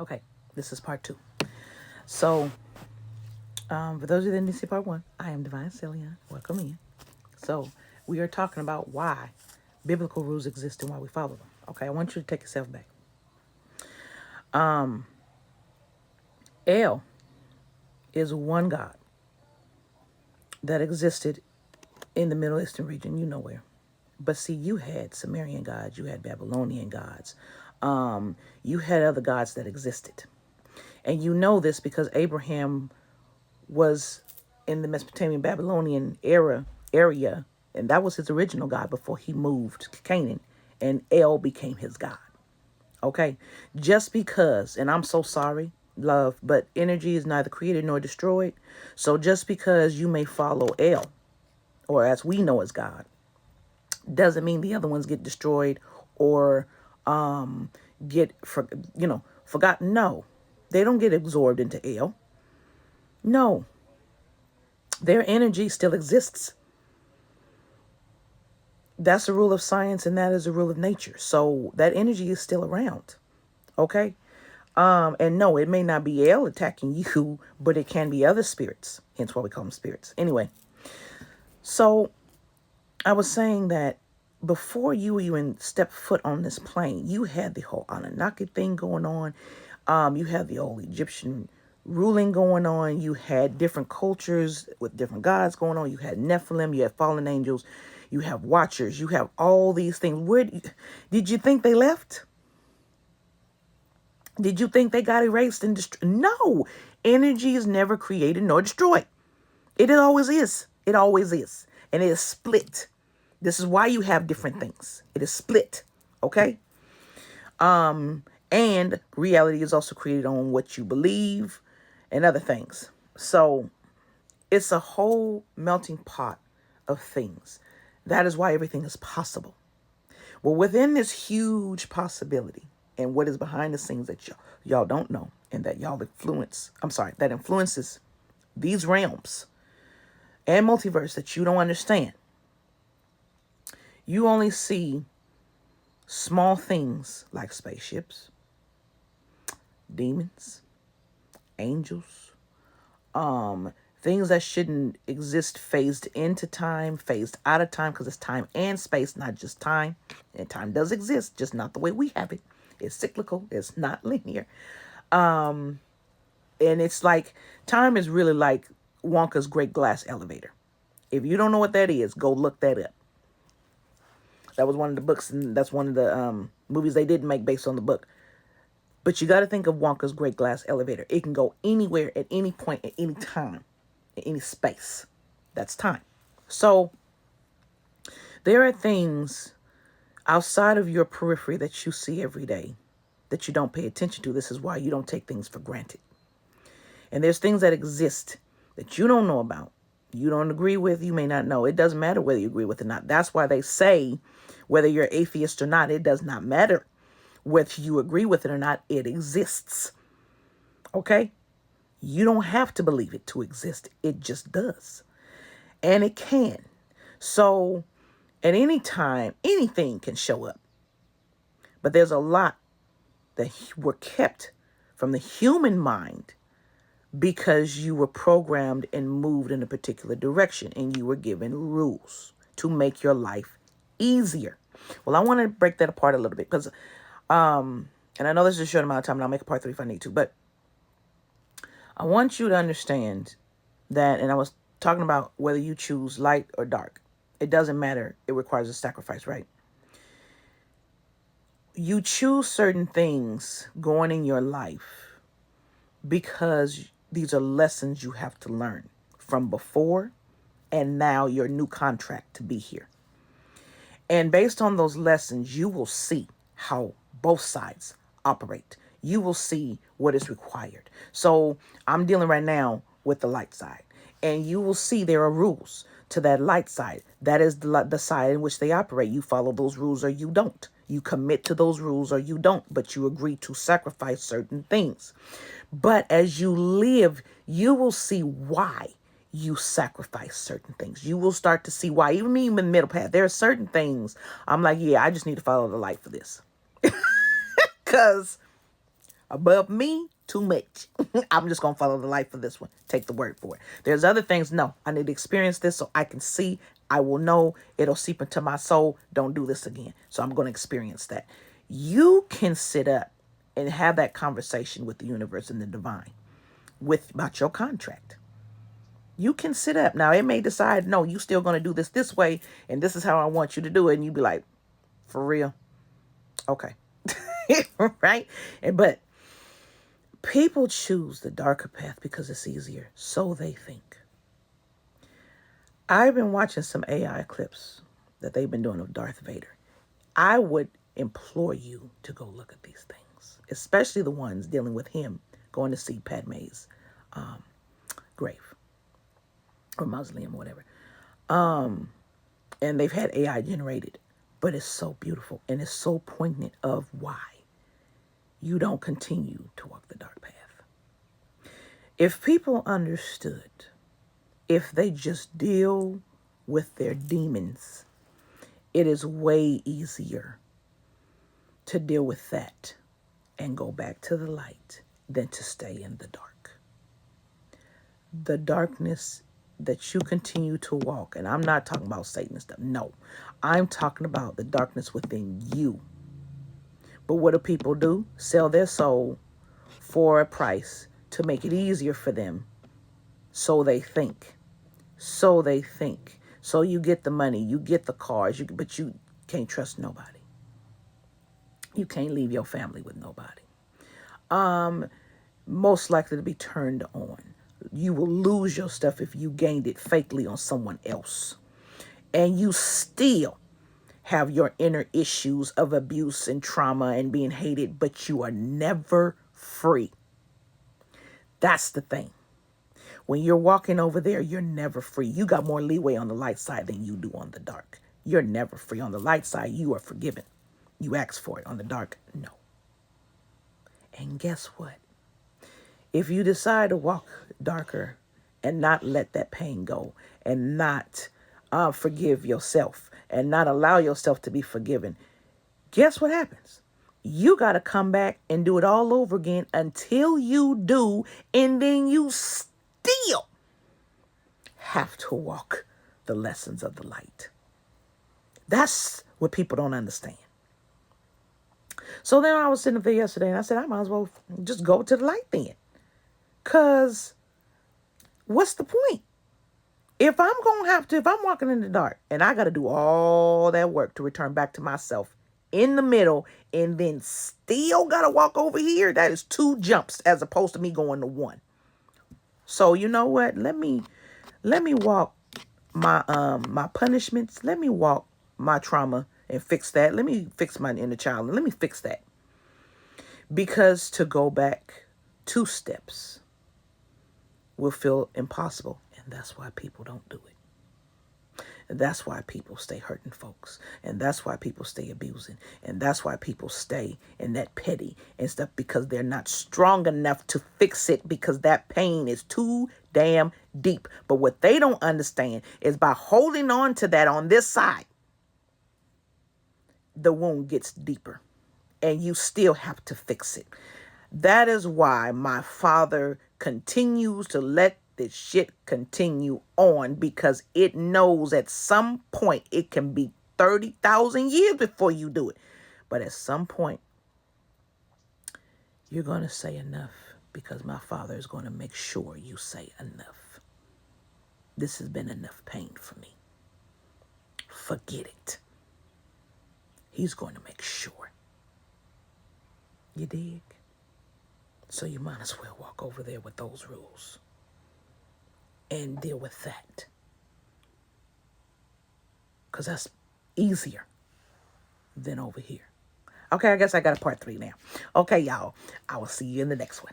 Okay, this is part two. So, for those of you that didn't see part one, I am Divine Celia. Welcome in. So, we are talking about why biblical rules exist and why we follow them. Okay, I want you to take yourself back. El is one God that existed in the Middle Eastern region, you know where. But see, you had Sumerian gods, you had Babylonian gods, you had other gods that existed. And you know this because Abraham was in the Mesopotamian Babylonian area, and that was his original God before he moved to Canaan, and El became his God. Okay, just because, and I'm so sorry, love, but energy is neither created nor destroyed. So just because you may follow El, or as we know as God, doesn't mean the other ones get destroyed or get forgotten. No, they don't get absorbed into El. No, their energy still exists. That's a rule of science, and that is a rule of nature. So that energy is still around. Okay. And no, it may not be El attacking you, but it can be other spirits. Hence why we call them spirits. Anyway, so I was saying that before you even stepped foot on this plane, you had the whole Anunnaki thing going on. You had the old Egyptian ruling going on. You had different cultures with different gods going on. You had Nephilim. You had fallen angels. You have watchers. You have all these things. Did you think they left? Did you think they got erased and destroyed? No. Energy is never created nor destroyed. It always is. It always is. And it is split. This is why you have different things. It is split. Okay? And reality is also created on what you believe and other things. So it's a whole melting pot of things. That is why everything is possible. Well, within this huge possibility and what is behind the scenes that y'all don't know and that that influences these realms and multiverse that you don't understand, you only see small things like spaceships, demons, angels, things that shouldn't exist phased into time, phased out of time, because it's time and space, not just time. And time does exist, just not the way we have it. It's cyclical. It's not linear. And it's like, time is really like Wonka's great glass elevator. If you don't know what that is, go look that up. That was one of the books, and that's one of the movies they did make based on the book. But you got to think of Wonka's great glass elevator. It can go anywhere at any point at any time, in any space. That's time. So there are things outside of your periphery that you see every day that you don't pay attention to. This is why you don't take things for granted. And there's things that exist that you don't know about. You don't agree with, you may not know. It doesn't matter whether you agree with it or not. That's why they say, whether you're atheist or not, it does not matter whether you agree with it or not. It exists. Okay? You don't have to believe it to exist. It just does. And it can. So at any time, anything can show up. But there's a lot that were kept from the human mind because you were programmed and moved in a particular direction and you were given rules to make your life easier. Well, I want to break that apart a little bit because, and I know this is a short amount of time and I'll make a part 3 if I need to, but I want you to understand that, and I was talking about whether you choose light or dark. It doesn't matter. It requires a sacrifice, right? You choose certain things going in your life because these are lessons you have to learn from before and now your new contract to be here. And based on those lessons, you will see how both sides operate. You will see what is required. So I'm dealing right now with the light side, and you will see there are rules to that light side. That is the side in which they operate. You follow those rules or you don't. You commit to those rules or you don't, but you agree to sacrifice certain things. But as you live, you will see why you sacrifice certain things. You will start to see why. Even me in the middle path, there are certain things I'm like, yeah, I just need to follow the light for this. Because Above me, too much. I'm just going to follow the light for this one. Take the word for it. There's other things. No, I need to experience this so I can see. I will know. It'll seep into my soul. Don't do this again. So I'm going to experience that. You can sit up and have that conversation with the universe and the divine about your contract. You can sit up. Now, it may decide, no, you still going to do this way, and this is how I want you to do it. And you be like, for real? Okay. Right? But people choose the darker path because it's easier. So they think. I've been watching some AI clips that they've been doing of Darth Vader. I would implore you to go look at these things, especially the ones dealing with him going to see Padme's grave or mausoleum or whatever. And they've had AI generated, but it's so beautiful and it's so poignant of why you don't continue to walk the dark path. If people understood, if they just deal with their demons, it is way easier to deal with that and go back to the light than to stay in the dark. The darkness that you continue to walk, and I'm not talking about Satan and stuff. No, I'm talking about the darkness within you. But what do people do? Sell their soul for a price to make it easier for them. So they think. So they think. So you get the money, you get the cars, but you can't trust nobody. You can't leave your family with nobody. Most likely to be turned on. You will lose your stuff if you gained it fakely on someone else. And you still have your inner issues of abuse and trauma and being hated, but you are never free. That's the thing. When you're walking over there, you're never free. You got more leeway on the light side than you do on the dark. You're never free. On the light side, you are forgiven. You ask for it. On the dark, no. And guess what? If you decide to walk darker and not let that pain go and not forgive yourself and not allow yourself to be forgiven, guess what happens? You got to come back and do it all over again until you do, and then you still have to walk the lessons of the light. That's what people don't understand. So then I was sitting up there yesterday and I said, I might as well just go to the light then. Because what's the point? If I'm walking in the dark and I got to do all that work to return back to myself in the middle and then still got to walk over here, that is 2 jumps as opposed to me going to 1. So you know what? Let me walk my punishments. Let me walk my trauma and fix that. Let me fix my inner child. Let me fix that. Because to go back 2 steps will feel impossible. And that's why people don't do it. And that's why people stay hurting folks. And that's why people stay abusing. And that's why people stay in that petty and stuff, because they're not strong enough to fix it, because that pain is too damn deep. But what they don't understand is by holding on to that on this side, the wound gets deeper and you still have to fix it. That is why my father continues to let this shit continue on, because it knows at some point it can be 30,000 years before you do it. But at some point, you're going to say enough, because my father is going to make sure you say enough. This has been enough pain for me. Forget it. He's going to make sure. You dig? So you might as well walk over there with those rules and deal with that. Because that's easier than over here. Okay, I guess I got a part 3 now. Okay, y'all. I will see you in the next one.